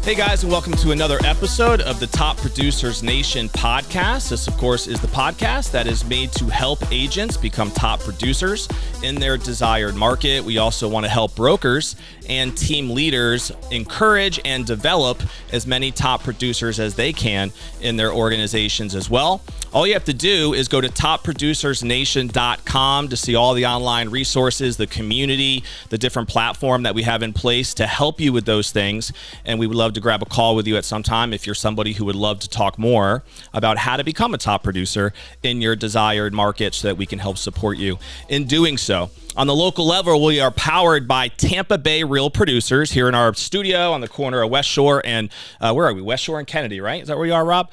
Hey guys, and welcome to another episode of the Top Producers Nation podcast. This, of course, is the podcast that is made to help agents become top producers in their desired market. We also want to help brokers and team leaders encourage and develop as many top producers as they can in their organizations as well. All you have to do is go to topproducersnation.com to see all the online resources, the community, the different platform that we have in place to help you with those things. And we would love to grab a call with you at some time if you're somebody who would love to talk more about how to become a top producer in your desired market so that we can help support you in doing so. On the local level, we are powered by Tampa Bay Real Producers here in our studio on the corner of West Shore and where are we? West Shore and Kennedy, right? Is that where you are, Rob?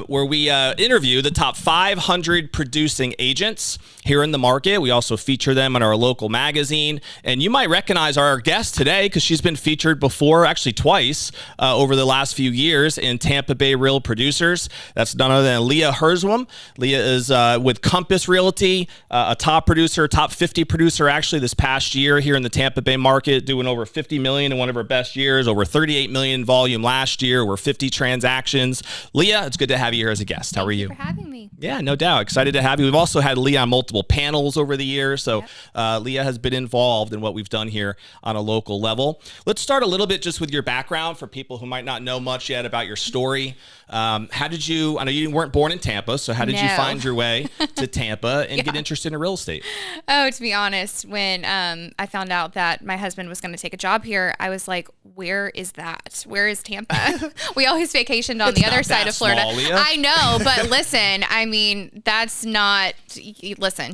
Where we interview the top 500 producing agents here in the market. We also feature them in our local magazine. And you might recognize our guest today because she's been featured before, actually twice, over the last few years in Tampa Bay Real Producers. That's none other than Leah Herzwurm. Leah is with Compass Realty, a top producer, top 50 producer actually this past year here in the Tampa Bay market, doing over 50 million in one of her best years, over 38 million volume last year, over 50 transactions. Leah, it's good to have you here as a guest. How are you? Thank you for having me. Yeah, no doubt. Excited to have you. We've also had Leah on multiple panels over the years. So Leah has been involved in what we've done here on a local level. Let's start a little bit just with your background for people who might not know much yet about your story. How did you, I know you weren't born in Tampa, so how did you find your way to Tampa and get interested in real estate? Oh, to be honest, when I found out that my husband was going to take a job here, I was like, where is that? Where is Tampa? We always vacationed on the other side of Florida. Small, Leah. I know, but listen, I mean,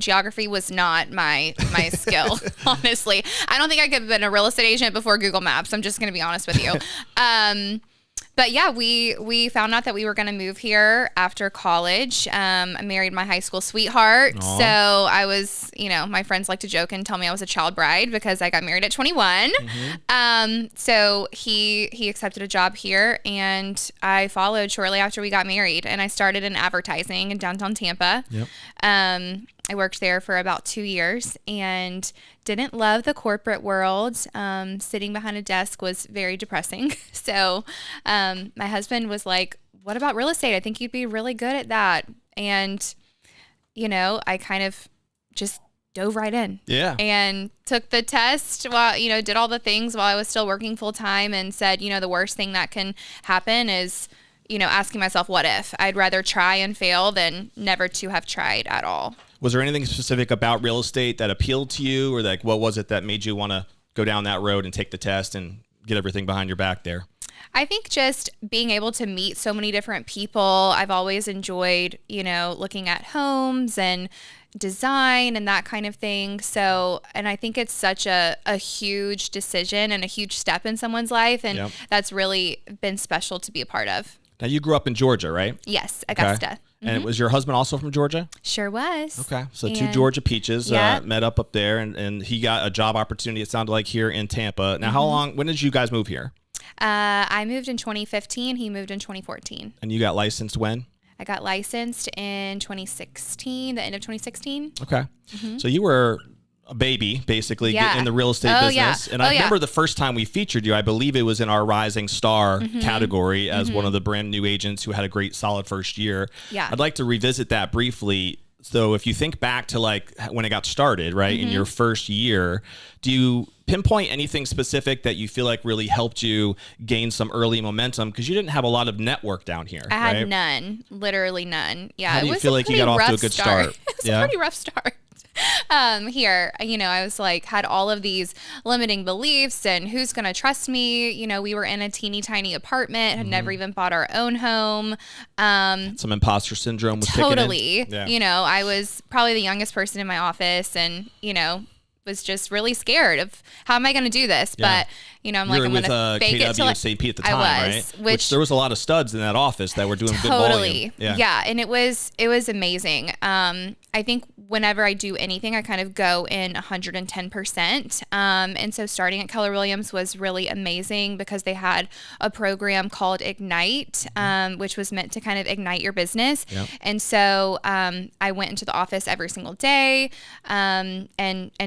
geography was not my skill, honestly. I don't think I could have been a real estate agent before Google Maps. I'm just going to be honest with you. But yeah, we found out that we were going to move here after college. I married my high school sweetheart. Aww. So I was, my friends like to joke and tell me I was a child bride because I got married at 21. Mm-hmm. So he accepted a job here and I followed shortly after we got married, and I started in advertising in downtown Tampa. Yep. I worked there for about 2 years and didn't love the corporate world. Sitting behind a desk was very depressing. So my husband was like, what about real estate? I think you'd be really good at that. And, I kind of just dove right in. Yeah. And took the test while, did all the things while I was still working full time and said, the worst thing that can happen is, asking myself, what if? I'd rather try and fail than never to have tried at all. Was there anything specific about real estate that appealed to you, or what was it that made you want to go down that road and take the test and get everything behind your back there? I think just being able to meet so many different people. I've always enjoyed, looking at homes and design and that kind of thing. So, and I think it's such a huge decision and a huge step in someone's life. And that's really been special to be a part of. Now, you grew up in Georgia, right? Yes, Augusta. Okay. And was your husband also from Georgia? Sure was. Okay. So two Georgia peaches met up there, and he got a job opportunity, it sounded like, here in Tampa. Now, when did you guys move here? I moved in 2015. He moved in 2014. And you got licensed when? I got licensed in 2016, the end of 2016. Okay. So you were a baby, basically, getting in the real estate business. And I remember the first time we featured you, I believe it was in our Rising Star category as one of the brand new agents who had a great, solid first year. Yeah. I'd like to revisit that briefly. So if you think back to like when it got started, right, in your first year, do you pinpoint anything specific that you feel like really helped you gain some early momentum? Because you didn't have a lot of network down here. I had none, literally none. Yeah. How do you feel like you got off to a good start? It was a pretty rough start. Here, I was like, had all of these limiting beliefs and who's going to trust me. We were in a teeny tiny apartment, had never even bought our own home. Some imposter syndrome was totally, kicking in. I was probably the youngest person in my office and, was just really scared of how am I going to do this? Yeah. But, I'm like, I'm going to fake it till St. Pete at the time, right? Which there was a lot of studs in that office that were doing good volume. Yeah. And it was amazing. I think whenever I do anything, I kind of go in 110%. And so starting at Keller Williams was really amazing because they had a program called Ignite, which was meant to kind of ignite your business. Yep. And so I went into the office every single day and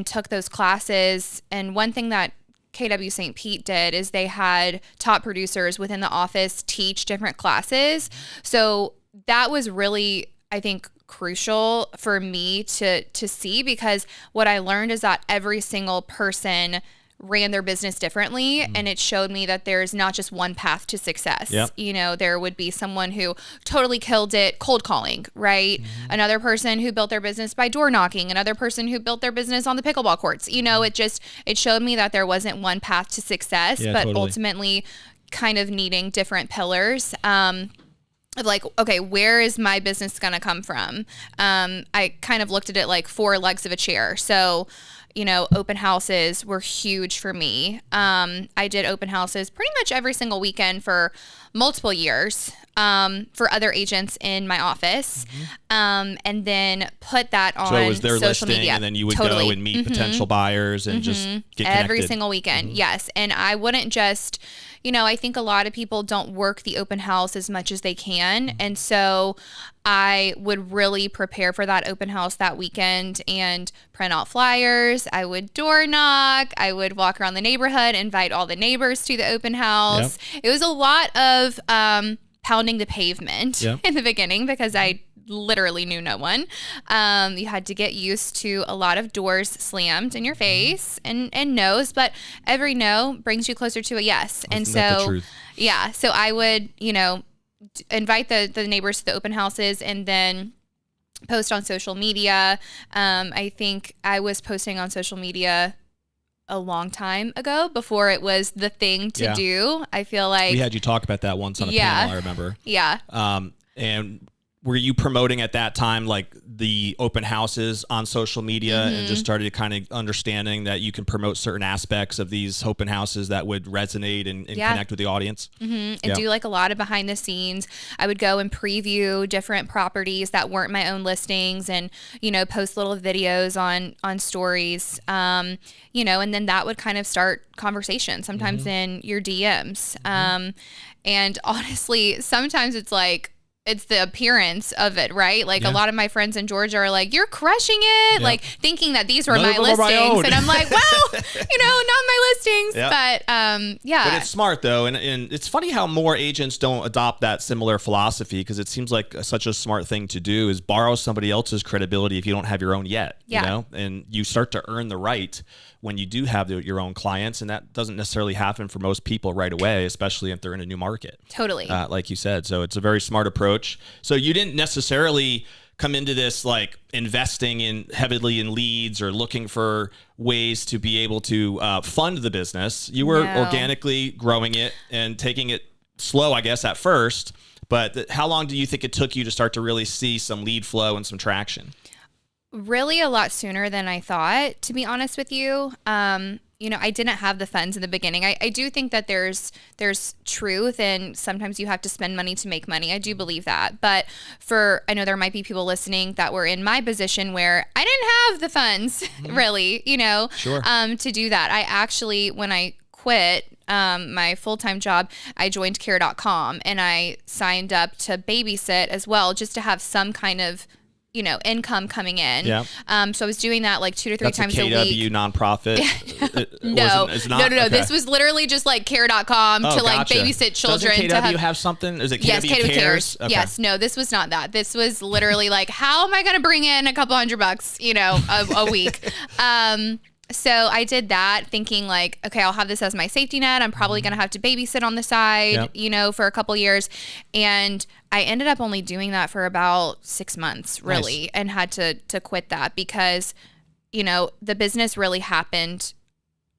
took those classes. And one thing that KW St. Pete did is they had top producers within the office teach different classes. So that was really, I think, crucial for me to see, because what I learned is that every single person ran their business differently, and it showed me that there's not just one path to success. Yep. There would be someone who totally killed it cold calling, right? Another person who built their business by door knocking, another person who built their business on the pickleball courts. It showed me that there wasn't one path to success, but ultimately kind of needing different pillars. Like, okay, where is my business going to come from? I kind of looked at it like 4 legs of a chair. So, open houses were huge for me. I did open houses pretty much every single weekend for multiple years for other agents in my office, and then put that on social media. So it was their listing, and then you would go and meet potential buyers and just get connected. Every single weekend, yes. And I wouldn't just... I think a lot of people don't work the open house as much as they can. And so I would really prepare for that open house that weekend and print out flyers. I would door knock. I would walk around the neighborhood, invite all the neighbors to the open house. Yep. It was a lot of pounding the pavement in the beginning because I literally knew no one. You had to get used to a lot of doors slammed in your face and no's, but every no brings you closer to a yes. And so, so I would, invite the neighbors to the open houses and then post on social media. I think I was posting on social media a long time ago before it was the thing to do. I feel like we had you talk about that once on a panel, I remember. Yeah. And were you promoting at that time like the open houses on social media and just started kind of understanding that you can promote certain aspects of these open houses that would resonate and connect with the audience? And do like a lot of behind the scenes. I would go and preview different properties that weren't my own listings and, post little videos on stories, and then that would kind of start conversation sometimes in your DMs. And honestly, sometimes it's the appearance of it, right? Like a lot of my friends in Georgia are like, you're crushing it, like thinking that these were my listings. And I'm like, well, not my listings. But But it's smart though. And it's funny how more agents don't adopt that similar philosophy, because it seems like such a smart thing to do is borrow somebody else's credibility if you don't have your own yet, and you start to earn the right when you do have your own clients. And that doesn't necessarily happen for most people right away, especially if they're in a new market. Totally. Like you said. So it's a very smart approach. So you didn't necessarily come into this like investing heavily in leads or looking for ways to be able to fund the business. You were organically growing it and taking it slow, I guess, at first. But how long do you think it took you to start to really see some lead flow and some traction? Really a lot sooner than I thought, to be honest with you. I didn't have the funds in the beginning. I do think that there's truth, and sometimes you have to spend money to make money. I do believe that. But I know there might be people listening that were in my position where I didn't have the funds really, Sure. To do that. I actually, when I quit my full-time job, I joined care.com and I signed up to babysit as well, just to have some kind of income coming in. Yeah. So I was doing that like 2 to 3 That's times a a week. KW nonprofit. No. Okay. This was literally just like care.com to like gotcha. babysit children. Doesn't KW to have something? Is it KW yes, KW Cares? Okay. Yes. No, this was not that. This was literally like, how am I going to bring in a couple $100, a week? So I did that thinking like, okay, I'll have this as my safety net. I'm probably going to have to babysit on the side, for a couple years. And I ended up only doing that for about 6 months, really, Nice. and had to quit that because, the business really happened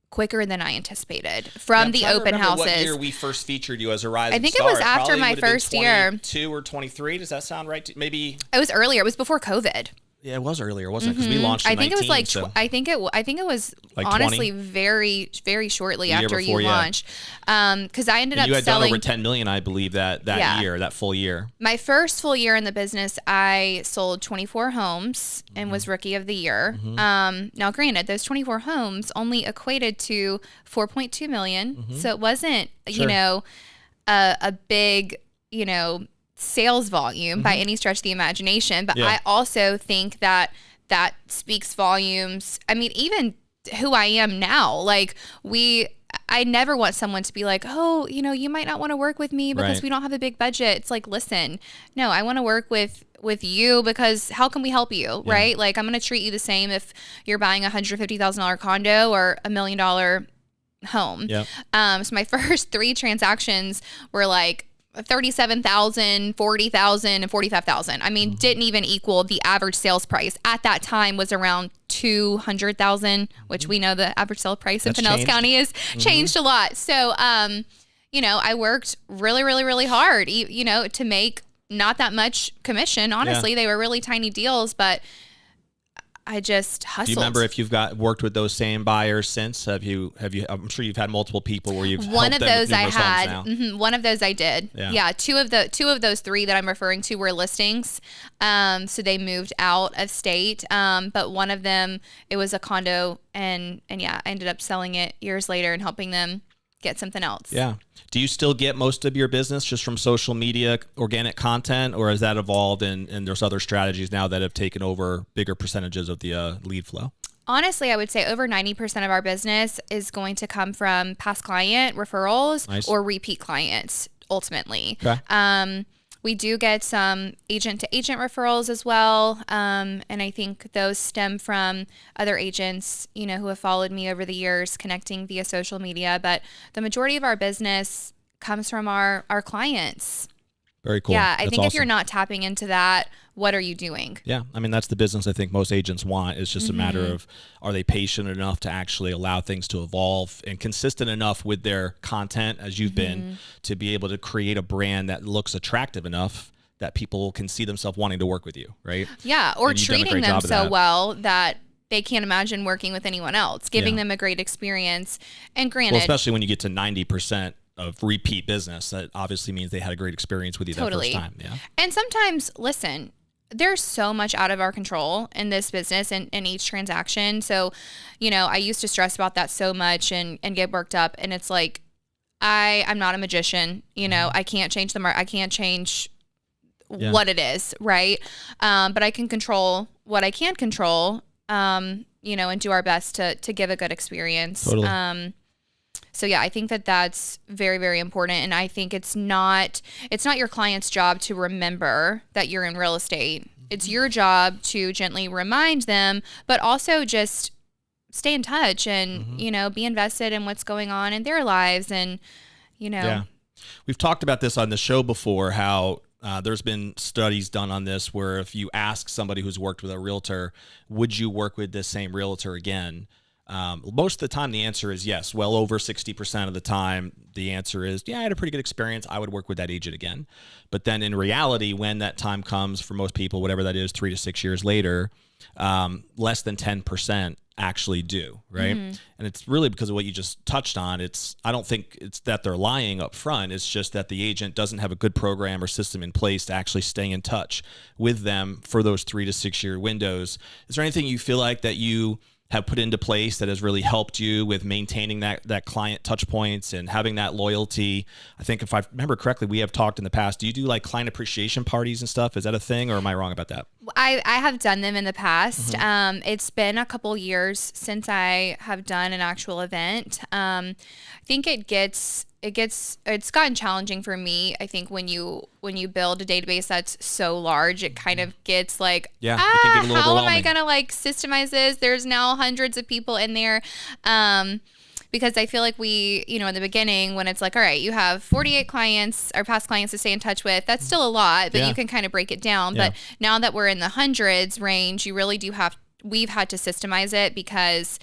quicker than I anticipated from the open houses. What year we first featured you as a rising I think star? it was after my first year. 22 or 23. Does that sound right? Maybe it was earlier. It was before COVID. Yeah, it was earlier, wasn't it? Because we launched in 19. I think it was like so. I think it was Like honestly 20? very, very shortly The year after before, you yeah. launched. Because I ended And up you had selling done over 10 million, I believe, that Yeah. year, that full year. my first full year in the business. I sold 24 homes and was rookie of the year. Now, granted, those 24 homes only equated to 4.2 million, so it wasn't Sure. a big sales volume by any stretch of the imagination. But Yeah. I also think that speaks volumes. I mean, even who I am now, like I never want someone to be like, oh, you might not want to work with me because Right. we don't have a big budget. It's like, listen, no, I want to work with you because how can we help you? Yeah. Right? Like, I'm going to treat you the same if you're buying a $150,000 condo or $1 million home. Yep. So my first 3 transactions were like 37,000, 40,000, and 45,000. I mean, didn't even equal the average sales price. At that time was around 200,000, which we know the average sale price in That's Pinellas changed. County has changed a lot. So, I worked really, really, really hard, to make not that much commission. Honestly, they were really tiny deals, but I just hustled. Do you remember if you've worked with those same buyers since? Have you? I'm sure you've had multiple people where you've One helped of them with those I numerous homes had. now. One of those I did. Yeah. Two of those 3 that I'm referring to were listings. So they moved out of state. But one of them, it was a condo, and I ended up selling it years later and helping them get something else. Yeah. Do you still get most of your business just from social media, organic content, or has that evolved and there's other strategies now that have taken over bigger percentages of the lead flow? Honestly, I would say over 90% of our business is going to come from past client referrals Nice. or repeat clients, ultimately. Okay. We do get some agent-to-agent referrals as well, and I think those stem from other agents, who have followed me over the years, connecting via social media. But the majority of our business comes from our clients. Very cool. Yeah, I That's think if you're awesome. not tapping into that, what are you doing? Yeah, I mean, that's the business I think most agents want. It's just a matter of, are they patient enough to actually allow things to evolve and consistent enough with their content as you've been to be able to create a brand that looks attractive enough that people can see themselves wanting to work with you, right? Yeah, or And you've done a treating great them job of so that. well that they can't imagine working with anyone else, giving Yeah. them a great experience. And granted, Well, especially when you get to 90% of repeat business, that obviously means they had a great experience with you Totally. that first time. Yeah. and sometimes, listen, there's so much out of our control in this business and in each transaction. So, I used to stress about that so much and get worked up. And it's like, I'm not a magician. I can't change the I can't change Yeah. what it is, right? But I can control what I can control, and do our best to give a good experience. Totally. So yeah, I think that that's very, very important. And I think it's not your client's job to remember that you're in real estate. It's your job to gently remind them, but also just stay in touch and, be invested in what's going on in their lives. And, Yeah. We've talked about this on the show before, how there's been studies done on this where if you ask somebody who's worked with a realtor, would you work with this same realtor again? Most of the time, the answer is yes. Well over 60% of the time, the answer is, yeah, I had a pretty good experience. I would work with that agent again. But then in reality, when that time comes for most people, whatever that is, 3 to 6 years later, less than 10% actually do, right? And it's really because of what you just touched on. I don't think it's that they're lying up front. It's just that the agent doesn't have a good program or system in place to actually stay in touch with them for those 3 to 6 year windows. Is there anything you feel like that you have put into place that has really helped you with maintaining that client touch points and having that loyalty? I think if I remember correctly, we have talked in the past. Do you do like client appreciation parties and stuff? Is that a thing, or am I wrong about that? I have done them in the past. It's been a couple years since I have done an actual event. I think it's gotten challenging for me. I think when you build a database that's so large, it kind of gets like, it can get a little how am I overwhelming. gonna like systemize this? There's now hundreds of people in there. Because I feel like we, in the beginning when it's like, all right, you have 48 clients or past clients to stay in touch with, that's still a lot, but you can kind of break it down. Yeah. But now that we're in the hundreds range, you really do we've had to systemize it because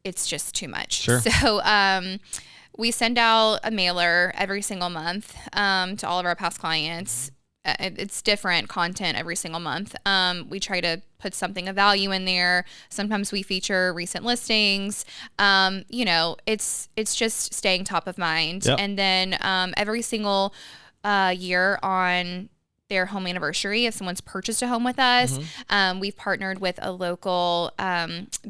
it's just too much. Sure. So, we send out a mailer every single month to all of our past clients. It's different content every single month. We try to put something of value in there. Sometimes we feature recent listings. It's just staying top of mind. Yep. And then every single year on their home anniversary, if someone's purchased a home with us, we've partnered with a local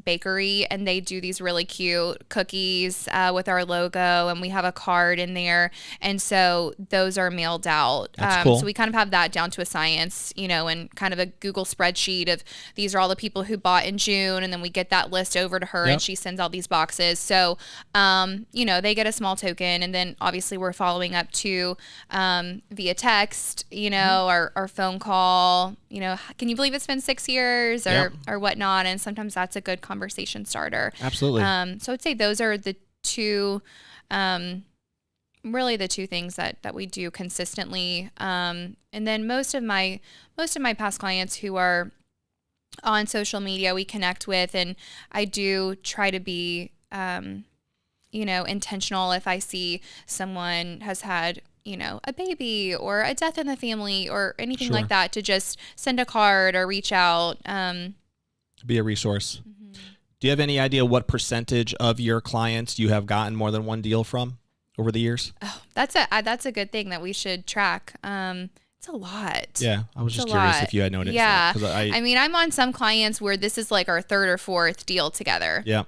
bakery, and they do these really cute cookies with our logo, and we have a card in there, and so those are mailed out. That's cool. So we kind of have that down to a science, and kind of a Google spreadsheet of these are all the people who bought in June, and then we get that list over to her, and she sends out these boxes. So they get a small token, and then obviously we're following up to via text, our phone call, can you believe it's been 6 years or whatnot? And sometimes that's a good conversation starter. Absolutely. So I'd say those are the two, really the two things that we do consistently. And then most of my past clients who are on social media, we connect with, and I do try to be, intentional if I see someone has had a baby or a death in the family or anything like that, to just send a card or reach out. Be a resource. Do you have any idea what percentage of your clients you have gotten more than one deal from over the years? Oh, that's a good thing that we should track. It's a lot. Yeah, I was just curious if you had noticed. Yeah, that, I mean, I'm on some clients where this is like our third or fourth deal together. Yeah,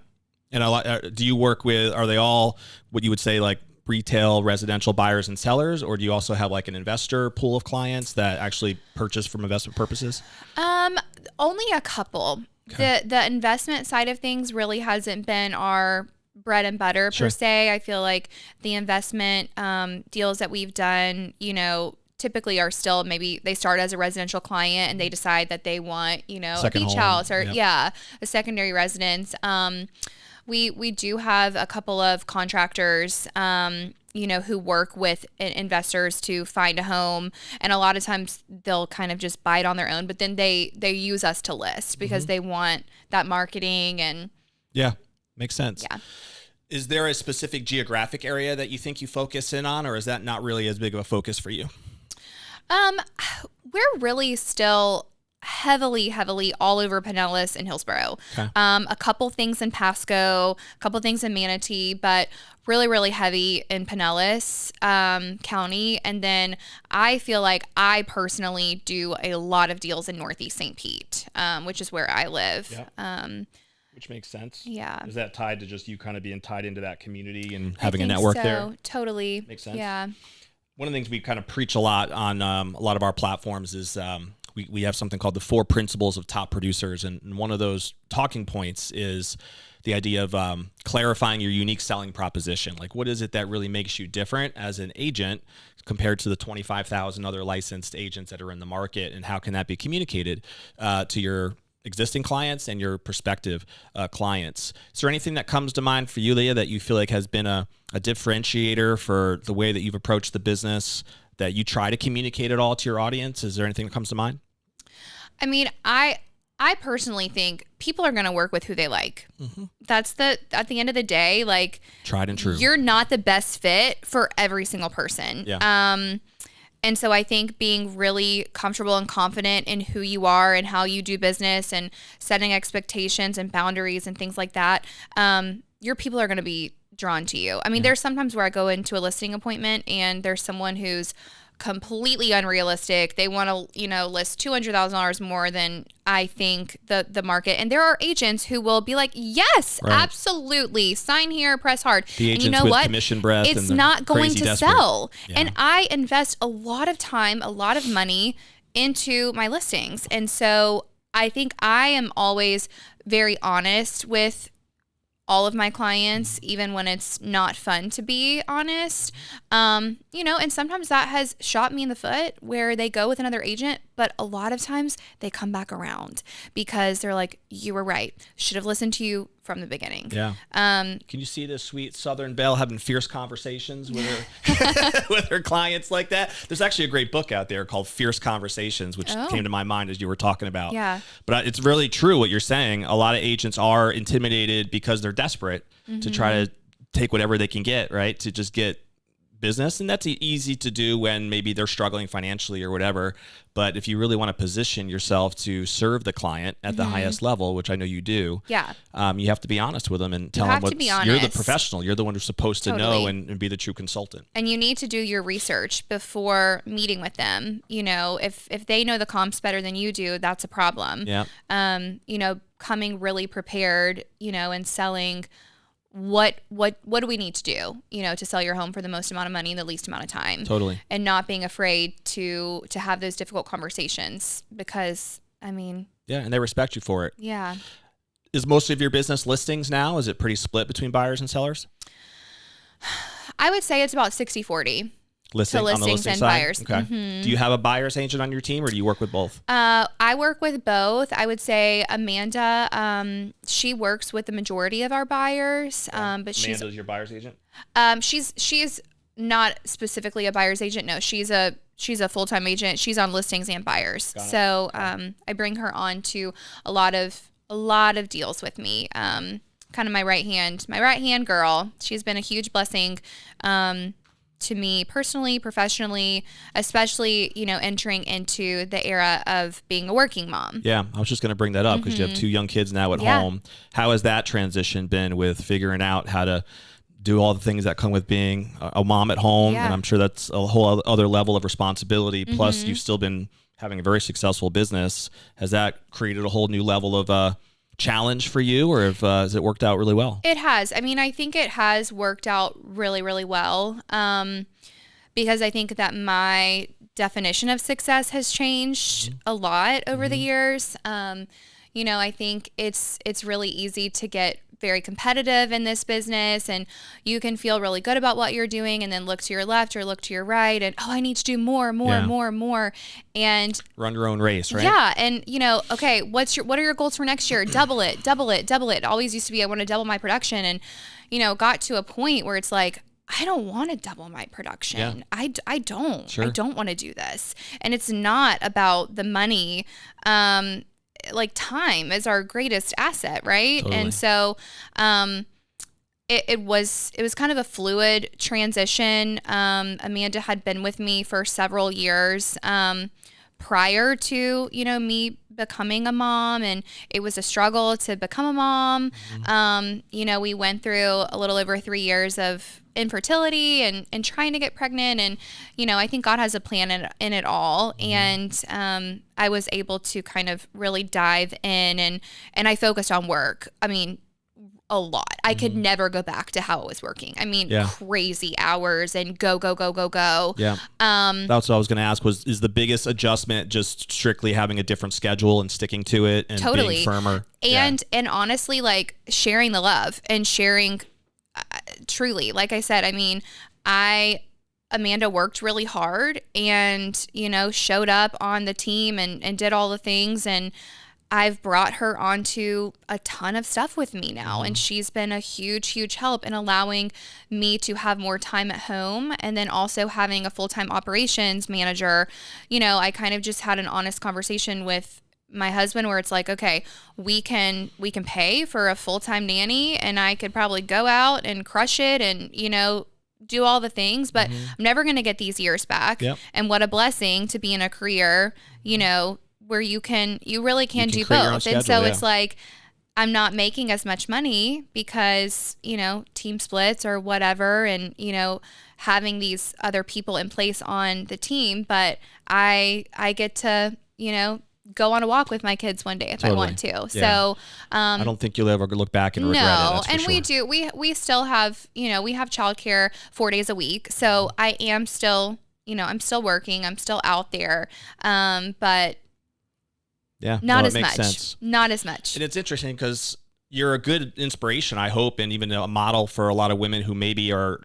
and do you work with? Are they all what you would say like retail residential buyers and sellers, or do you also have like an investor pool of clients that actually purchase from investment purposes? Only a couple. Okay. The investment side of things really hasn't been our bread and butter per se. I feel like the investment deals that we've done, typically are still, maybe they start as a residential client and they decide that they want, a beach house or a secondary residence. We do have a couple of contractors, who work with investors to find a home. And a lot of times they'll kind of just buy it on their own, but then they use us to list because they want that marketing and. Yeah, makes sense. Yeah. Is there a specific geographic area that you think you focus in on, or is that not really as big of a focus for you? We're really still heavily all over Pinellas and Hillsborough. Okay. A couple things in Pasco, a couple things in Manatee, but really heavy in Pinellas County. And then I feel like I personally do a lot of deals in Northeast St. Pete, which is where I live. Yep. Which makes sense. Yeah. Is that tied to just you kind of being tied into that community and having a network there? Totally. Makes sense. Yeah. One of the things we kind of preach a lot on a lot of our platforms is we have something called the 4 principles of top producers. And one of those talking points is the idea of clarifying your unique selling proposition. Like, what is it that really makes you different as an agent compared to the 25,000 other licensed agents that are in the market? And how can that be communicated to your existing clients and your prospective clients? Is there anything that comes to mind for you, Leah, that you feel like has been a differentiator for the way that you've approached the business, that you try to communicate it all to your audience? Is there anything that comes to mind? I mean, I personally think people are going to work with who they like. That's at the end of the day, like, tried and true. You're not the best fit for every single person. Yeah. And so I think being really comfortable and confident in who you are and how you do business and setting expectations and boundaries and things like that, your people are going to be drawn to you. I mean, there's sometimes where I go into a listing appointment and there's someone who's completely unrealistic. They want to, list $200,000 more than I think the market. And there are agents who will be like, yes, absolutely. Sign here, press hard. The agents and you know with what? commission breath. It's not going to desperate. sell. Yeah. And I invest a lot of time, a lot of money into my listings. And so I think I am always very honest with all of my clients, even when it's not fun to be honest. And sometimes that has shot me in the foot where they go with another agent, but a lot of times they come back around because they're like, you were right. Should have listened to you from the beginning. Yeah. Can you see this sweet Southern belle having fierce conversations with her with her clients like that? There's actually a great book out there called Fierce Conversations, which came to my mind as you were talking about. Yeah. But it's really true what you're saying. A lot of agents are intimidated because they're desperate to try to take whatever they can get, right? To just get business. And that's easy to do when maybe they're struggling financially or whatever. But if you really want to position yourself to serve the client at the highest level, which I know you do, you have to be honest with them and tell them you're the professional. You're the one who's supposed to know and be the true consultant. And you need to do your research before meeting with them. If they know the comps better than you do, that's a problem. Yeah. Coming really prepared, and selling what do we need to do, to sell your home for the most amount of money in the least amount of time. Totally. And not being afraid to have those difficult conversations because, and they respect you for it. Yeah. Is most of your business listings now? Is it pretty split between buyers and sellers? I would say it's about 60-40. Listings and side? buyers. Okay. Do you have a buyer's agent on your team or do you work with both? I work with both. I would say Amanda, she works with the majority of our buyers. But Amanda's your buyer's agent? She's not specifically a buyer's agent. No, she's a full-time agent. She's on listings and buyers. So I bring her on to a lot of deals with me. Kind of my right hand girl. She's been a huge blessing to me personally, professionally, especially, entering into the era of being a working mom. Yeah, I was just going to bring that up because you have 2 young kids now at home. How has that transition been with figuring out how to do all the things that come with being a mom at home? And I'm sure that's a whole other level of responsibility. Plus, you've still been having a very successful business. Has that created a whole new level of challenge for you, or has it worked out really well? It has. I think it has worked out really, really well, because I think that my definition of success has changed a lot over the years. I think it's really easy to get very competitive in this business, and you can feel really good about what you're doing and then look to your left or look to your right and, I need to do more and run your own race, right? Yeah. And okay, what are your goals for next year? Double it. It always used to be, I want to double my production, and got to a point where it's like, I don't want to double my production. I don't. Sure. I don't want to do this. And it's not about the money. Like time is our greatest asset, right? Totally. And so it was kind of a fluid transition. Amanda had been with me for several years prior to me becoming a mom, and it was a struggle to become a mom. We went through a little over 3 years of infertility and trying to get pregnant, and I think God has a plan in it all. And I was able to kind of really dive in, and I focused on work. A lot. I could never go back to how it was working. Crazy hours and go. Yeah. That's what I was going to ask is the biggest adjustment just strictly having a different schedule and sticking to it and being firmer. And honestly, like sharing the love and sharing truly, like I said, Amanda worked really hard and, showed up on the team and did all the things, and I've brought her onto a ton of stuff with me now, and she's been a huge, huge help in allowing me to have more time at home, and then also having a full-time operations manager. I kind of just had an honest conversation with my husband where it's like, okay, we can pay for a full-time nanny, and I could probably go out and crush it and, do all the things, but I'm never going to get these years back. Yep. And what a blessing to be in a career, you know, where you really can do create your own both. schedule, And so yeah. it's like, I'm not making as much money because, you know, team splits or whatever, and, you know, having these other people in place on the team, but I get to, you know, go on a walk with my kids one day if I want to. Yeah. So, I don't think you'll ever look back and regret it. no, That's for and sure. we still have, you know, we have childcare 4 days a week. So I am still, you know, I'm still working, I'm still out there. But Yeah, not no, it as makes much, sense. not as much. And it's interesting because you're a good inspiration, I hope, and even a model for a lot of women who maybe are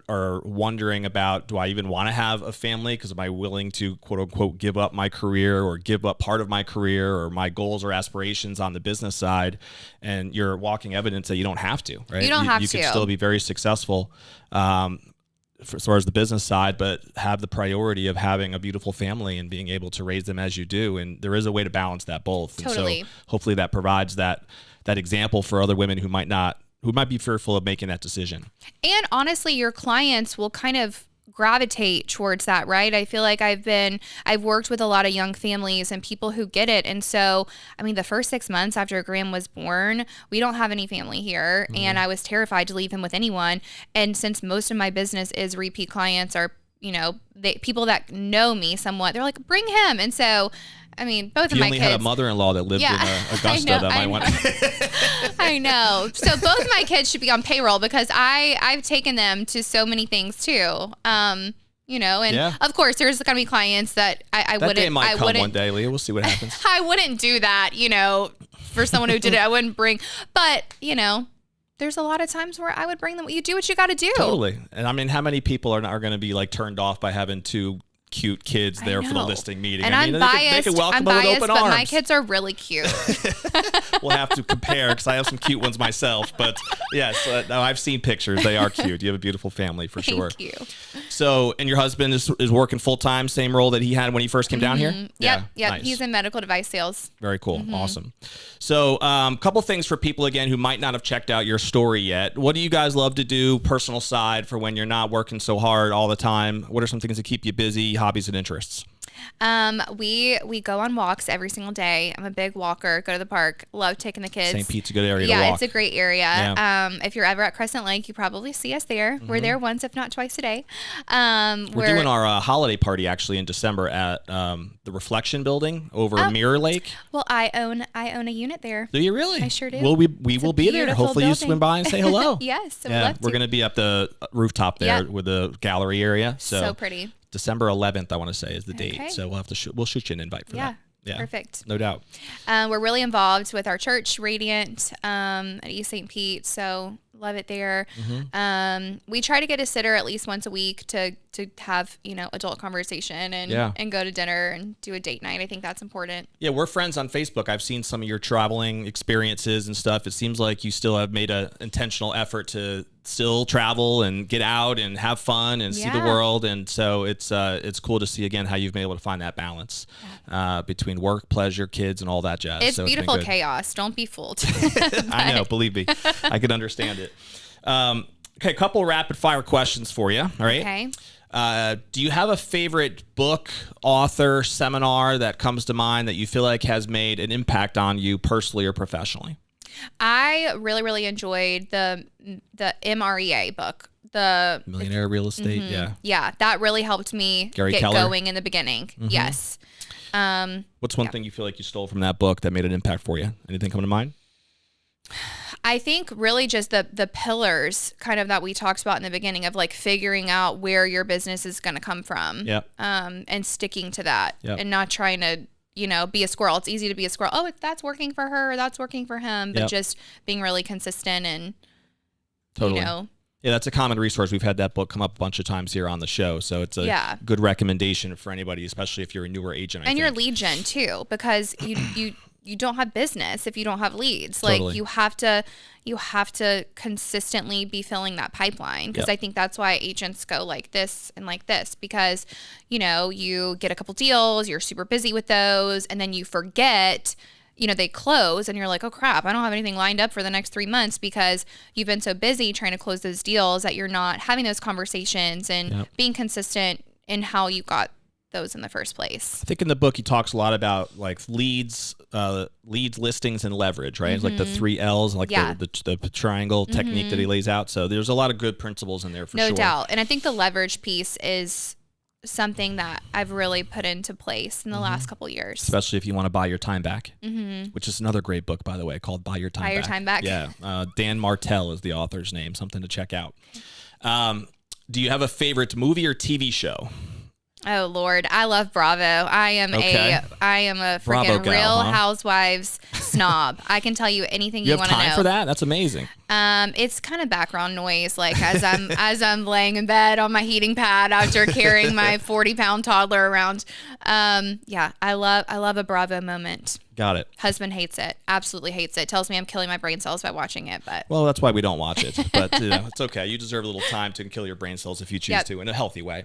wondering about, do I even want to have a family? Because am I willing to, quote unquote, give up my career or give up part of my career or my goals or aspirations on the business side? And you're walking evidence that you don't have to, right? You don't have You to. can still be very successful as far as the business side, but have the priority of having a beautiful family and being able to raise them as you do. And there is a way to balance that both. Totally. And so hopefully that provides that example for other women who might be fearful of making that decision. And honestly, your clients will kind of gravitate towards that, right? I feel like I've worked with a lot of young families and people who get it. And so, I mean, the first 6 months after Graham was born, we don't have any family here. And I was terrified to leave him with anyone. And since most of my business is repeat clients or, you know, people that know me somewhat, they're like, bring him. And so, I mean, both If of you my only kids had a mother-in-law that lived in Augusta, that might want I know. So both of my kids should be on payroll because I've taken them to so many things too. You know, and of course there's going to be clients that I that wouldn't. day might come one day, Leah. We'll see what happens. I wouldn't do that, you know, for someone who did it. I wouldn't bring, but you know, there's a lot of times where I would bring them. You do what you got to do. Totally. And I mean, how many people are going to be like turned off by having two cute kids there for the listing meeting? And I mean, I'm biased. they could welcome I'm them with biased, open but arms. my kids are really cute. We'll have to compare because I have some cute ones myself. But yes, no, I've seen pictures. They are cute. You have a beautiful family for sure. Thank you. So, and your husband is working full time, same role that he had when he first came down here? Yep. Nice. He's in medical device sales. Very cool. Awesome. So, couple things for people, again, who might not have checked out your story yet. What do you guys love to do, personal side, for when you're not working so hard all the time? What are some things that keep you busy, hobbies and interests? We go on walks every single day. I'm a big walker. Go to the park. Love taking the kids. St. Pete's a good area to Yeah, walk. it's a great area. Yeah. If you're ever at Crescent Lake, you probably see us there. We're there once, if not twice a day. We're doing our holiday party actually in December at the Reflection Building over Mirror Lake. Well, I own a unit there. Do you really? I sure do. Well, we will be there. beautiful Hopefully you building. swim by and say hello. Yes, I would Yeah, love to. we're going to be up the rooftop there with the gallery area. So pretty. December 11th, I want to say, is the Okay. date. So we'll have to we'll shoot you an invite for that. Yeah, perfect. No doubt. We're really involved with our church, Radiant, at East St. Pete. So love it there. We try to get a sitter at least once a week to have, you know, adult conversation and go to dinner and do a date night. I think that's important. Yeah, we're friends on Facebook. I've seen some of your traveling experiences and stuff. It seems like you still have made an intentional effort to still travel and get out and have fun and see the world. And so it's cool to see again how you've been able to find that balance between work, pleasure, kids, and all that jazz. It's so beautiful been good. Chaos. Don't be fooled. I know, believe me, I can understand it. Okay, a couple rapid fire questions for you. All right. Okay. Do you have a favorite book, author, seminar that comes to mind that you feel like has made an impact on you personally or professionally? I really, really enjoyed the MREA book. The Millionaire Real Estate. Yeah, that really helped me Gary get Keller? going in the beginning. Yes. What's one thing you feel like you stole from that book that made an impact for you? Anything come to mind? I think really just the pillars kind of that we talked about in the beginning of like figuring out where your business is going to come from. Yep. And sticking to that and not trying to, you know, be a squirrel. It's easy to be a squirrel. Oh, that's working for her. That's working for him. But just being really consistent and, you know. Yeah, that's a common resource. We've had that book come up a bunch of times here on the show. So it's a good recommendation for anybody, especially if you're a newer agent. And you're lead gen too, because you don't have business if you don't have leads. Like you have to consistently be filling that pipeline, because I think that's why agents go like this and like this, because, you know, you get a couple deals, you're super busy with those, and then you forget they close and you're like, oh crap, I don't have anything lined up for the next 3 months because you've been so busy trying to close those deals that you're not having those conversations and being consistent in how you got those in the first place. I think in the book he talks a lot about like leads, listings, and leverage, right? It's like the 3 L's, like the triangle technique that he lays out. So there's a lot of good principles in there for sure. No doubt. And I think the leverage piece is something that I've really put into place in the last couple of years. Especially if you want to buy your time back, which is another great book, by the way, called Buy Your Time Back. Buy Your Time Back. Yeah. Dan Martell is the author's name. Something to check out. Do you have a favorite movie or TV show? Oh Lord, I love Bravo. I am a freaking Real Housewives snob. I can tell you anything you want to know. You have time for that? That's amazing. It's kind of background noise, like as I'm laying in bed on my heating pad after carrying my 40-pound toddler around. I love a Bravo moment. Got it. Husband hates it. Absolutely hates it. Tells me I'm killing my brain cells by watching it. But well, that's why we don't watch it. But it's okay. You deserve a little time to kill your brain cells if you choose to in a healthy way.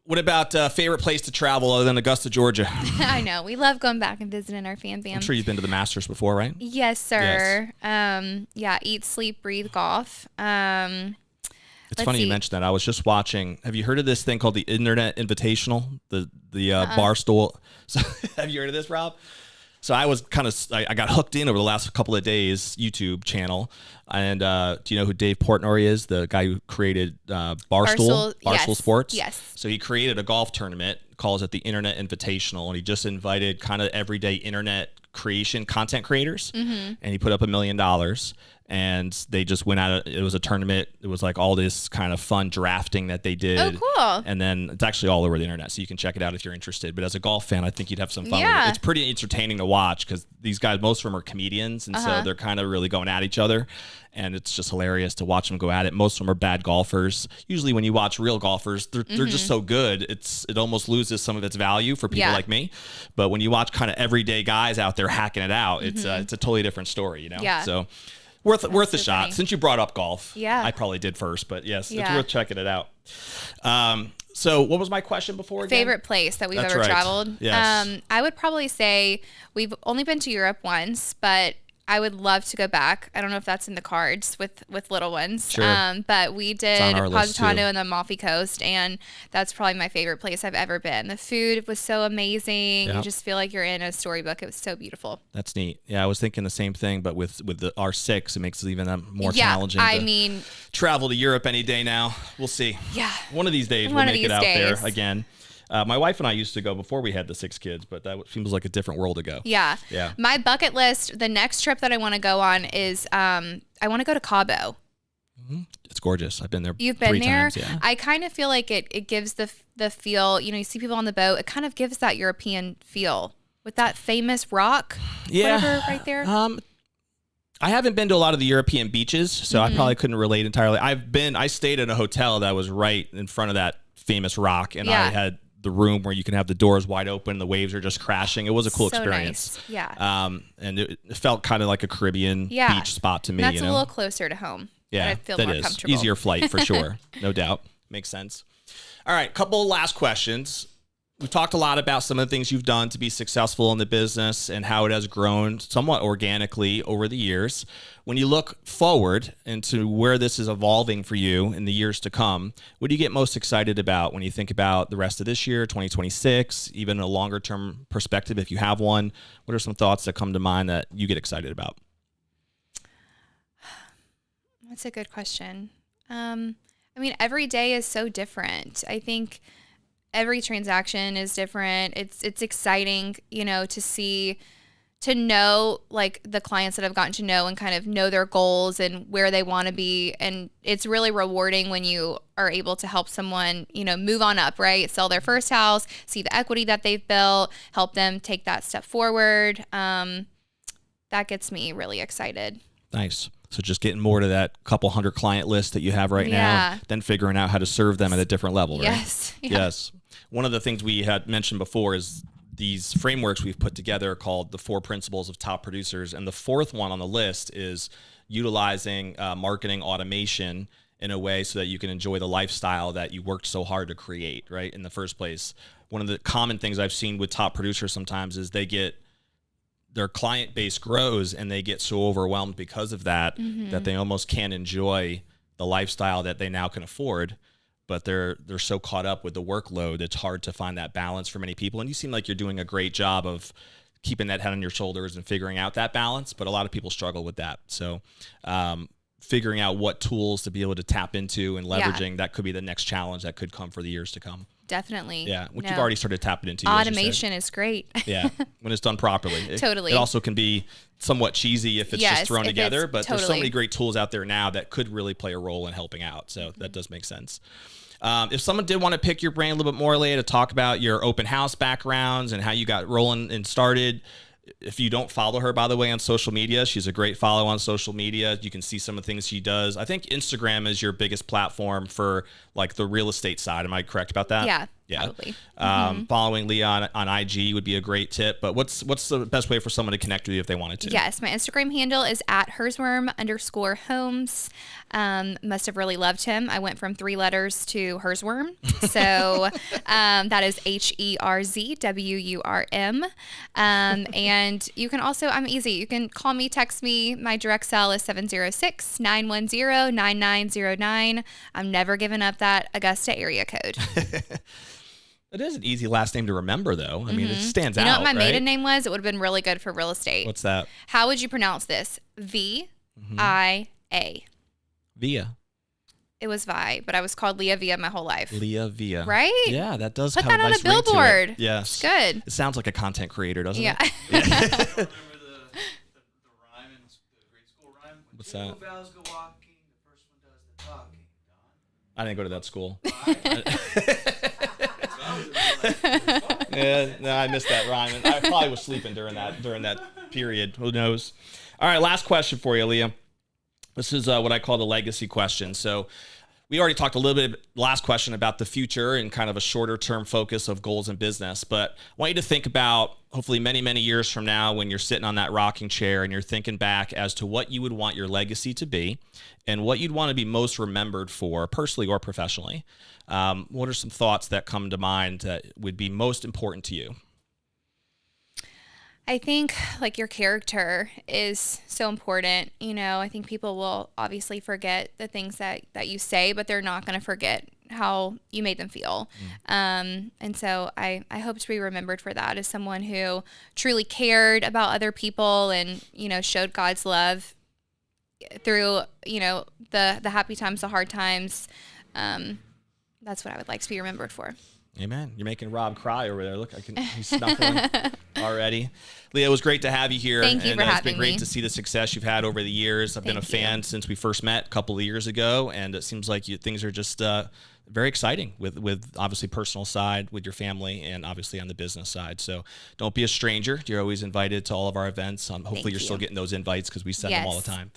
What about favorite place to travel other than Augusta, Georgia? I know. We love going back and visiting our fam. I'm sure you've been to the Masters before, right? Yes, sir. Yes. Eat, sleep, breathe, golf. It's funny you mentioned that. I was just watching. Have you heard of this thing called the Internet Invitational? The Barstool. So, have you heard of this, Rob? So I was I got hooked in over the last couple of days, YouTube channel. And do you know who Dave Portnoy is? The guy who created Barstool Sports? Yes. So he created a golf tournament, calls it the Internet Invitational. And he just invited kind of everyday internet creation content creators. And he put up $1 million. And they just went out. It was a tournament. It was like all this kind of fun drafting that they did. Oh, cool. And then it's actually all over the internet, so you can check it out if you're interested. But as a golf fan, I think you'd have some fun with it. It's pretty entertaining to watch because these guys, most of them are comedians, and so they're kind of really going at each other. And it's just hilarious to watch them go at it. Most of them are bad golfers. Usually when you watch real golfers, they're just so good, it almost loses some of its value for people like me. But when you watch kind of everyday guys out there hacking it out, it's a totally different story, you know? Yeah. So worth a shot. Funny. Since you brought up golf, I probably did first, but yes, it's worth checking it out. So what was my question before again? Favorite place that we've ever traveled? Yes. I would probably say we've only been to Europe once, but I would love to go back. I don't know if that's in the cards with little ones. Sure. But we did Positano and the Amalfi Coast, and that's probably my favorite place I've ever been. The food was so amazing. You just feel like you're in a storybook. It was so beautiful. That's neat. Yeah, I was thinking the same thing, but with the R6, it makes it even more challenging. I mean, travel to Europe any day now. We'll see. Yeah. One of these days we'll make it out there again. My wife and I used to go before we had the 6 kids, but that seems like a different world ago. Yeah. My bucket list, the next trip that I want to go on is I want to go to Cabo. It's gorgeous. I've been there. You've been 3 there? times, yeah. I kind of feel like it gives the feel, you see people on the boat, it kind of gives that European feel with that famous rock, whatever, right there. I haven't been to a lot of the European beaches, so I probably couldn't relate entirely. I stayed in a hotel that was right in front of that famous rock, and I had the room where you can have the doors wide open, the waves are just crashing. It was a cool experience. Nice. Yeah. And it felt kind of like a Caribbean beach spot to me. That's a little closer to home. Yeah, I feel more comfortable. Easier flight for sure. No doubt. Makes sense. All right, couple of last questions. We've talked a lot about some of the things you've done to be successful in the business and how it has grown somewhat organically over the years. When you look forward into where this is evolving for you in the years to come, what do you get most excited about when you think about the rest of this year, 2026, even a longer term perspective if you have one? What are some thoughts that come to mind that you get excited about? That's a good question. Every day is so different. I think every transaction is different. It's exciting, to know like the clients that I've gotten to know and kind of know their goals and where they want to be. And it's really rewarding when you are able to help someone, move on up, right? Sell their first house, see the equity that they've built, help them take that step forward. That gets me really excited. Nice. So just getting more to that couple hundred client list that you have right now, then figuring out how to serve them at a different level, right? Yes. Yeah. Yes. One of the things we had mentioned before is these frameworks we've put together called the 4 principles of top producers. And the 4th one on the list is utilizing marketing automation in a way so that you can enjoy the lifestyle that you worked so hard to create, right, in the first place. One of the common things I've seen with top producers sometimes is they get their client base grows and they get so overwhelmed because of that, that they almost can't enjoy the lifestyle that they now can afford. But they're so caught up with the workload, it's hard to find that balance for many people. And you seem like you're doing a great job of keeping that head on your shoulders and figuring out that balance. But a lot of people struggle with that. So figuring out what tools to be able to tap into and leveraging, that could be the next challenge that could come for the years to come. Definitely. Yeah, which you've already started tapping into. Automation is great. Yeah, when it's done properly. Totally. It also can be somewhat cheesy if it's just thrown together, but there's so many great tools out there now that could really play a role in helping out. So that does make sense. If someone did want to pick your brain a little bit more, Leah, to talk about your open house backgrounds and how you got rolling and started. If you don't follow her, by the way, on social media, she's a great follow on social media. You can see some of the things she does. I think Instagram is your biggest platform for like the real estate side. Am I correct about that? Yeah. Probably. Following Leah on IG would be a great tip. But what's the best way for someone to connect with you if they wanted to? Yes, my Instagram handle is @Herzwurm_homes. Must have really loved him. I went from 3 letters to Herzwurm. So that is HERZWURM. And you can also, I'm easy. You can call me, text me. My direct cell is 706-910-9909. I'm never giving up that Augusta area code. It is an easy last name to remember, though. I mean, it stands out. You know what my right? maiden name was? It would have been really good for real estate. What's that? How would you pronounce this? V-I-A. Via. It was Vi, but I was called Leah Via my whole life. Leah Via. Right? Yeah, that does Put have that a on nice a billboard. Yes. Good. It sounds like a content creator, doesn't Yeah. it? Remember the rhyme in the grade school rhyme? When What's jingle that? bells go walking, the first one does the talking. I didn't go to that school. Don? Yeah, no, I missed that rhyme. And I probably was sleeping during that period. Who knows? All right, last question for you, Leah. This is what I call the legacy question. So we already talked a little bit last question about the future and kind of a shorter term focus of goals in business. But I want you to think about hopefully many, many years from now when you're sitting on that rocking chair and you're thinking back as to what you would want your legacy to be and what you'd want to be most remembered for personally or professionally. What are some thoughts that come to mind that would be most important to you? I think like your character is so important. You know, I think people will obviously forget the things that you say, but they're not going to forget how you made them feel. And so I hope to be remembered for that as someone who truly cared about other people and, you know, showed God's love through, you know, the happy times, the hard times. That's what I would like to be remembered for. Amen. You're making Rob cry over there. Look, he's snuffling already. Leah, it was great to have you here. Thank you for having me. It's been great to see the success you've had over the years. I've been a fan since we first met a couple of years ago, and it seems like things are just very exciting with obviously personal side with your family and obviously on the business side. So don't be a stranger. You're always invited to all of our events. Hopefully you're still getting those invites because we send them all the time.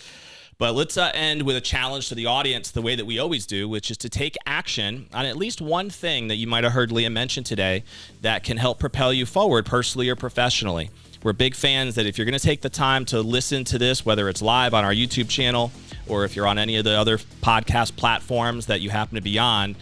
But let's end with a challenge to the audience the way that we always do, which is to take action on at least one thing that you might have heard Leah mention today that can help propel you forward personally or professionally. We're big fans that if you're going to take the time to listen to this, whether it's live on our YouTube channel or if you're on any of the other podcast platforms that you happen to be on,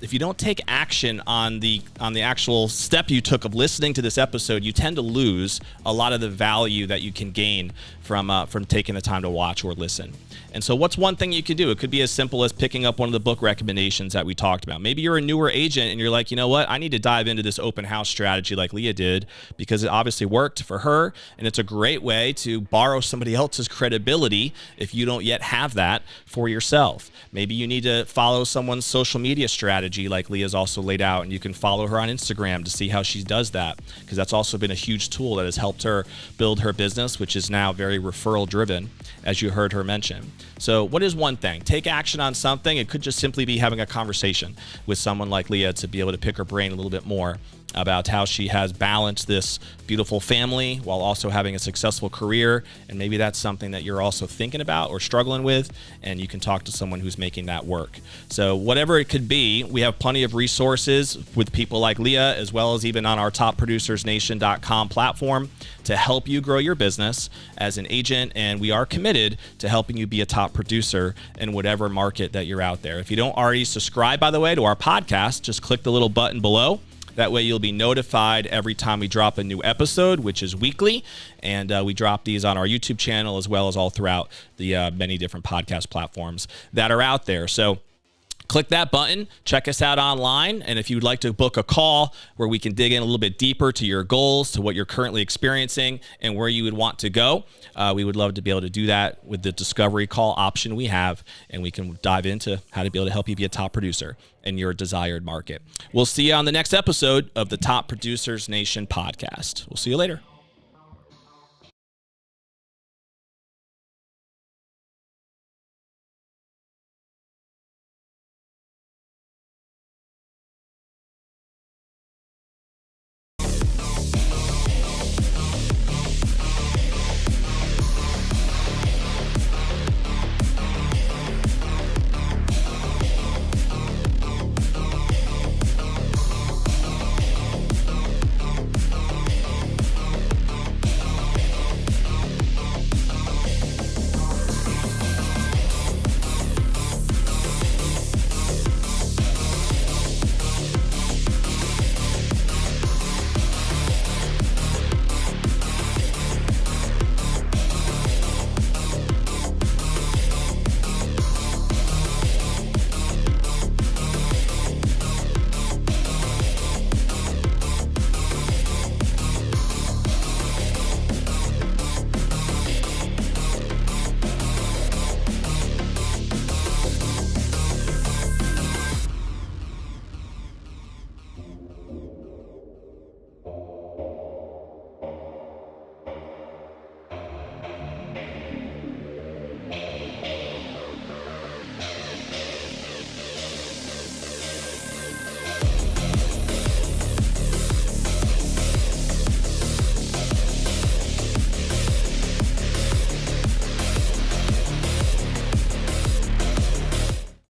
if you don't take action on the actual step you took of listening to this episode, you tend to lose a lot of the value that you can gain from taking the time to watch or listen. And so what's one thing you could do? It could be as simple as picking up one of the book recommendations that we talked about. Maybe you're a newer agent and you're like, you know what? I need to dive into this open house strategy like Leah did because it obviously worked for her. And it's a great way to borrow somebody else's credibility if you don't yet have that for yourself. Maybe you need to follow someone's social media strategy like Leah's also laid out, and you can follow her on Instagram to see how she does that, because that's also been a huge tool that has helped her build her business, which is now very referral driven, as you heard her mention. So what is one thing? Take action on something. It could just simply be having a conversation with someone like Leah to be able to pick her brain a little bit more about how she has balanced this beautiful family while also having a successful career. And maybe that's something that you're also thinking about or struggling with, and you can talk to someone who's making that work. So whatever it could be, we have plenty of resources with people like Leah, as well as even on our topproducersnation.com platform to help you grow your business as an agent. And we are committed to helping you be a top producer in whatever market that you're out there. If you don't already subscribe, by the way, to our podcast, just click the little button below That way you'll be notified every time we drop a new episode, which is weekly. And we drop these on our YouTube channel as well as all throughout the many different podcast platforms that are out there. So click that button, check us out online, and if you'd like to book a call where we can dig in a little bit deeper to your goals, to what you're currently experiencing, and where you would want to go, we would love to be able to do that with the discovery call option we have, and we can dive into how to be able to help you be a top producer in your desired market. We'll see you on the next episode of the Top Producers Nation podcast. We'll see you later.